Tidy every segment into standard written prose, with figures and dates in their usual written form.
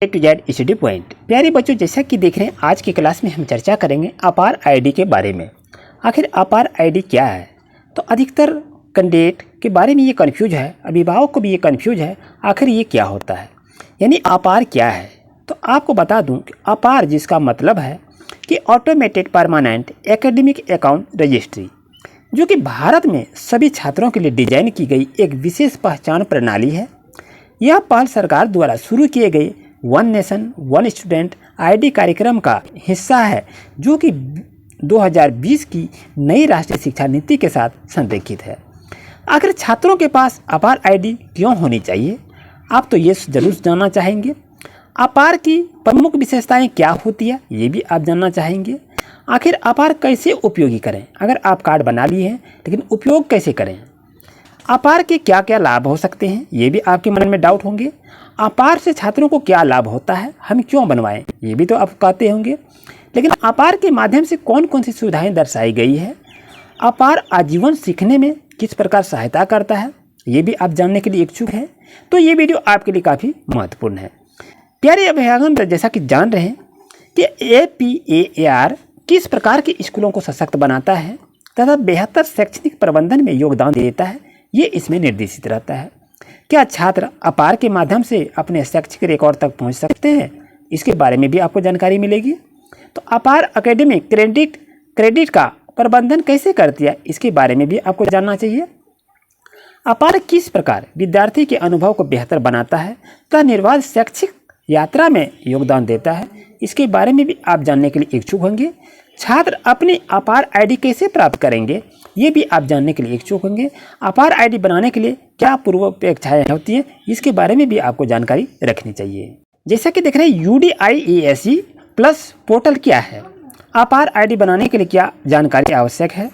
To Z study point. प्यारे बच्चों, जैसा कि देख रहे हैं आज की क्लास में हम चर्चा करेंगे अपार आईडी के बारे में। आखिर अपार आईडी क्या है? तो अधिकतर कैंडिडेट के बारे में ये कन्फ्यूज है, अभिभावक को भी ये कन्फ्यूज है आखिर ये क्या होता है, यानी अपार क्या है। तो आपको बता दूं कि अपार जिसका मतलब है कि automated permanent academic account registry, जो कि भारत में सभी छात्रों के लिए डिजाइन की गई एक विशेष पहचान प्रणाली है। यह पहल सरकार द्वारा शुरू किए गए one nation one student ID कार्यक्रम का हिस्सा है, जो कि 2020 की नई राष्ट्रीय शिक्षा नीति के साथ संरेखित है। आखिर छात्रों के पास अपार आईडी क्यों होनी चाहिए, आप तो ये जरूर जानना चाहेंगे। अपार की प्रमुख विशेषताएं क्या होती है, ये भी आप जानना चाहेंगे। आखिर अपार कैसे उपयोगी करें, अगर आप कार्ड बना लिए हैं लेकिन उपयोग कैसे करें। अपार के क्या क्या लाभ हो सकते हैं, ये भी आपके मन में डाउट होंगे। अपार से छात्रों को क्या लाभ होता है, हम क्यों बनवाएं, ये भी तो आप कहते होंगे। लेकिन अपार के माध्यम से कौन कौन सी सुविधाएं दर्शाई गई है, अपार आजीवन सीखने में किस प्रकार सहायता करता है, ये भी आप जानने के लिए इच्छुक हैं। तो ये वीडियो आपके लिए काफ़ी महत्वपूर्ण है। प्यारे अभिभावक, जैसा कि जान रहे हैं कि APAAR किस प्रकार के स्कूलों को सशक्त बनाता है तथा बेहतर शैक्षणिक प्रबंधन में योगदान देता है, ये इसमें निर्देशित रहता है। क्या छात्र अपार के माध्यम से अपने शैक्षिक रिकॉर्ड तक पहुंच सकते हैं, इसके बारे में भी आपको जानकारी मिलेगी। तो अपार एकेडमिक क्रेडिट का प्रबंधन कैसे करती है, इसके बारे में भी आपको जानना चाहिए। अपार किस प्रकार विद्यार्थी के अनुभव को बेहतर बनाता है तथा निर्बाध शैक्षिक यात्रा में योगदान देता है, इसके बारे में भी आप जानने के लिए इच्छुक होंगे। छात्र अपनी अपार आईडी कैसे प्राप्त करेंगे, ये भी आप जानने के लिए इच्छुक होंगे। अपार आईडी बनाने के लिए क्या पूर्वापेक्षाएं होती हैं, इसके बारे में भी आपको जानकारी रखनी चाहिए। जैसा कि देख रहे हैं UDIASE प्लस पोर्टल क्या है, अपार आईडी बनाने के लिए क्या जानकारी आवश्यक है,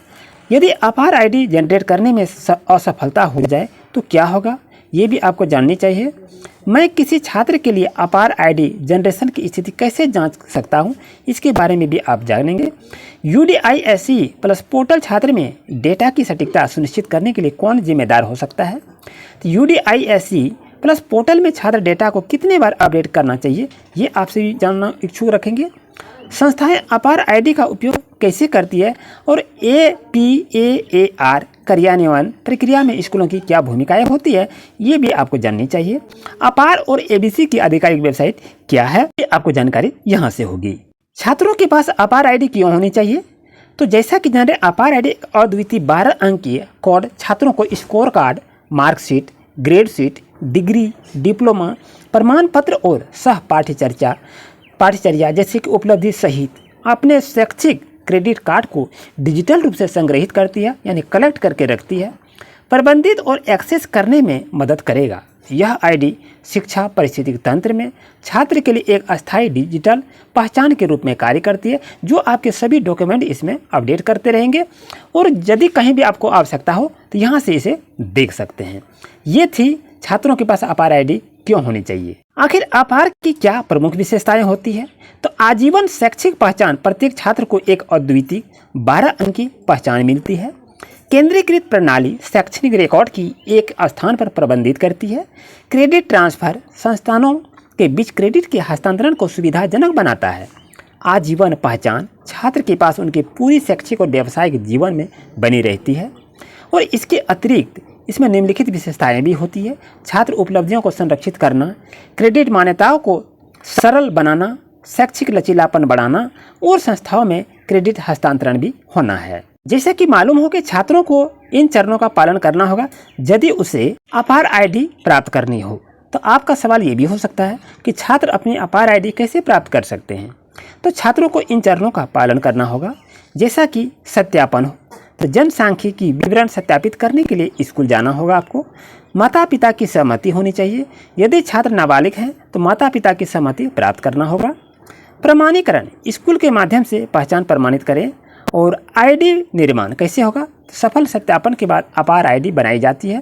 यदि अपार आईडी जनरेट करने में असफलता हो जाए तो क्या होगा, ये भी आपको जाननी चाहिए। मैं किसी छात्र के लिए अपार आईडी जनरेशन की स्थिति कैसे जांच सकता हूं, इसके बारे में भी आप जानेंगे। UDIASE प्लस पोर्टल छात्र में डेटा की सटीकता सुनिश्चित करने के लिए कौन जिम्मेदार हो सकता है। तो UDIASE प्लस पोर्टल में छात्र डेटा को कितने बार अपडेट करना चाहिए, ये आपसे भी जानना इच्छुक रखेंगे। संस्थाएं अपार आईडी का उपयोग कैसे करती है और APAAR कार्यान्वयन प्रक्रिया में स्कूलों की क्या भूमिकाएं होती है, ये भी आपको जाननी चाहिए। अपार और ABC की आधिकारिक वेबसाइट क्या है, ये आपको जानकारी यहाँ से होगी। छात्रों के पास अपार आईडी क्यों होनी चाहिए, तो जैसा कि जान रहे अपार आईडी एक अद्वितीय 12 अंकीय कोड छात्रों को score card, marksheet, grade sheet, degree, diploma, प्रमाण पत्र और सह पाठ्यचर्या जैसे कि उपलब्धि सहित अपने शैक्षिक क्रेडिट कार्ड को डिजिटल रूप से संग्रहित करती है, यानी कलेक्ट करके रखती है, प्रबंधित और एक्सेस करने में मदद करेगा। यह आईडी शिक्षा पारिस्थितिक तंत्र में छात्र के लिए एक अस्थायी डिजिटल पहचान के रूप में कार्य करती है, जो आपके सभी डॉक्यूमेंट इसमें अपडेट करते रहेंगे और यदि कहीं भी आपको आवश्यकता हो तो यहाँ से इसे देख सकते हैं। ये थी छात्रों के पास अपार आईडी क्यों होनी चाहिए। आखिर अपार की क्या प्रमुख विशेषताएं होती है, तो आजीवन शैक्षिक पहचान, प्रत्येक छात्र को एक अद्वितीय 12 अंक की पहचान मिलती है। केंद्रीकृत प्रणाली शैक्षणिक रिकॉर्ड की एक स्थान पर प्रबंधित करती है। क्रेडिट ट्रांसफर संस्थानों के बीच क्रेडिट के हस्तांतरण को सुविधाजनक बनाता है। आजीवन पहचान छात्र के पास उनके पूरी शैक्षिक और व्यावसायिक जीवन में बनी रहती है। और इसके अतिरिक्त इसमें निम्नलिखित विशेषताएं भी होती है। छात्र उपलब्धियों को संरक्षित करना, क्रेडिट मान्यताओं को सरल बनाना, शैक्षिक लचीलापन बढ़ाना और संस्थाओं में क्रेडिट हस्तांतरण भी होना है। जैसे कि मालूम हो कि छात्रों को इन चरणों का पालन करना होगा यदि उसे अपार आईडी प्राप्त करनी हो। तो आपका सवाल ये भी हो सकता है कि छात्र अपनी अपार आईडी कैसे प्राप्त कर सकते हैं। तो छात्रों को इन चरणों का पालन करना होगा, जैसा कि सत्यापन हो, तो जनसांख्यिकी विवरण सत्यापित करने के लिए स्कूल जाना होगा आपको। माता पिता की सहमति होनी चाहिए, यदि छात्र नाबालिग हैं तो माता पिता की सहमति प्राप्त करना होगा। प्रमाणीकरण स्कूल के माध्यम से पहचान प्रमाणित करें। और आईडी निर्माण कैसे होगा, तो सफल सत्यापन के बाद अपार आईडी बनाई जाती है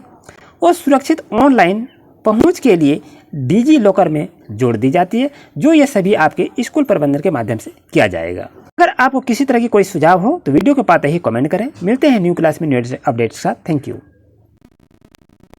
और सुरक्षित ऑनलाइन पहुंच के लिए डिजी लॉकर में जोड़ दी जाती है, जो ये सभी आपके स्कूल प्रबंधन के माध्यम से किया जाएगा। अगर आपको किसी तरह की कोई सुझाव हो तो वीडियो के पाते ही कमेंट करें। मिलते हैं न्यू क्लास में न्यू अपडेट्स के साथ। Thank you.